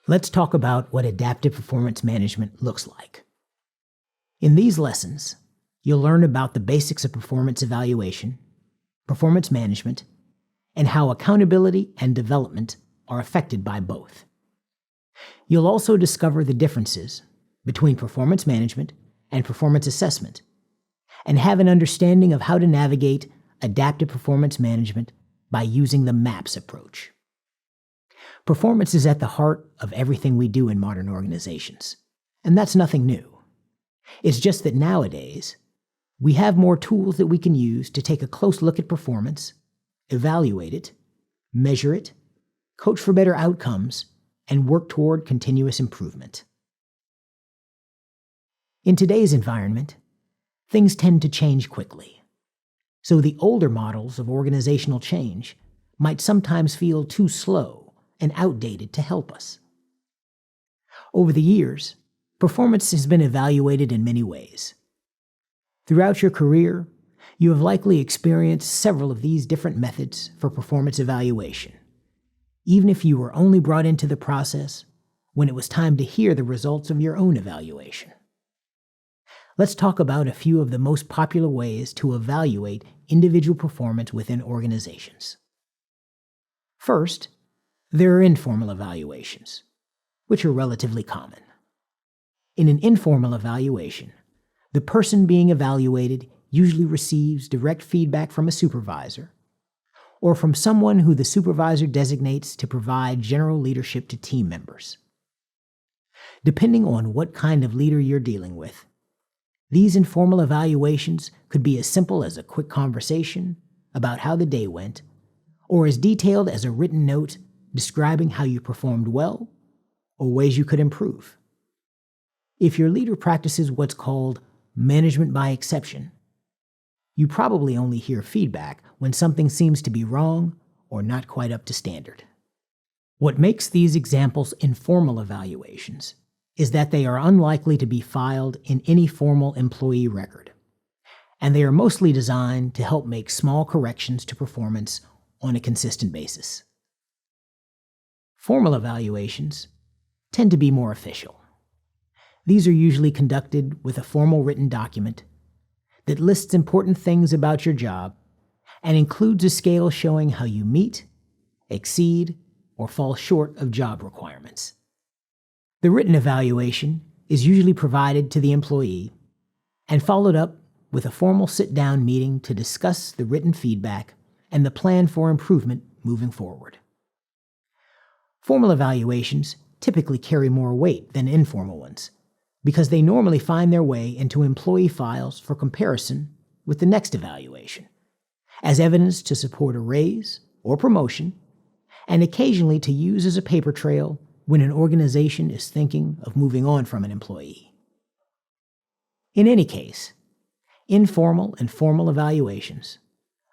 Let's talk about what adaptive performance management looks like. In these lessons, you'll learn about the basics of performance evaluation, performance management, and how accountability and development are affected by both. You'll also discover the differences between performance management and performance assessment, and have an understanding of how to navigate adaptive performance management by using the MAPS approach. Performance is at the heart of everything we do in modern organizations, and that's nothing new. It's just that nowadays, we have more tools that we can use to take a close look at performance, evaluate it, measure it, coach for better outcomes, and work toward continuous improvement. In today's environment, things tend to change quickly. So the older models of organizational change might sometimes feel too slow and outdated to help us. Over the years, performance has been evaluated in many ways. Throughout your career, you have likely experienced several of these different methods for performance evaluation, even if you were only brought into the process when it was time to hear the results of your own evaluation. Let's talk about a few of the most popular ways to evaluate individual performance within organizations. First, there are informal evaluations, which are relatively common. In an informal evaluation, the person being evaluated usually receives direct feedback from a supervisor or from someone who the supervisor designates to provide general leadership to team members. Depending on what kind of leader you're dealing with, these informal evaluations could be as simple as a quick conversation about how the day went, or as detailed as a written note describing how you performed well or ways you could improve. If your leader practices what's called management by exception, you probably only hear feedback when something seems to be wrong or not quite up to standard. What makes these examples informal evaluations is that they are unlikely to be filed in any formal employee record, and they are mostly designed to help make small corrections to performance on a consistent basis. Formal evaluations tend to be more official. These are usually conducted with a formal written document that lists important things about your job and includes a scale showing how you meet, exceed, or fall short of job requirements. The written evaluation is usually provided to the employee and followed up with a formal sit-down meeting to discuss the written feedback and the plan for improvement moving forward. Formal evaluations typically carry more weight than informal ones because they normally find their way into employee files for comparison with the next evaluation, as evidence to support a raise or promotion, and occasionally to use as a paper trail when an organization is thinking of moving on from an employee. In any case, informal and formal evaluations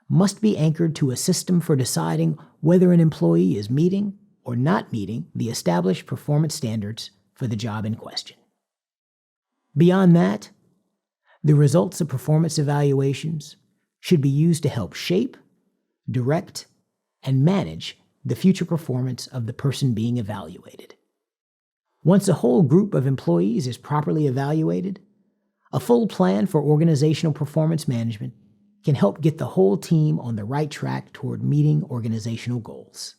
must be anchored to a system for deciding whether an employee is meeting or not meeting the established performance standards for the job in question. Beyond that, the results of performance evaluations should be used to help shape, direct, and manage the future performance of the person being evaluated. Once a whole group of employees is properly evaluated, a full plan for organizational performance management can help get the whole team on the right track toward meeting organizational goals.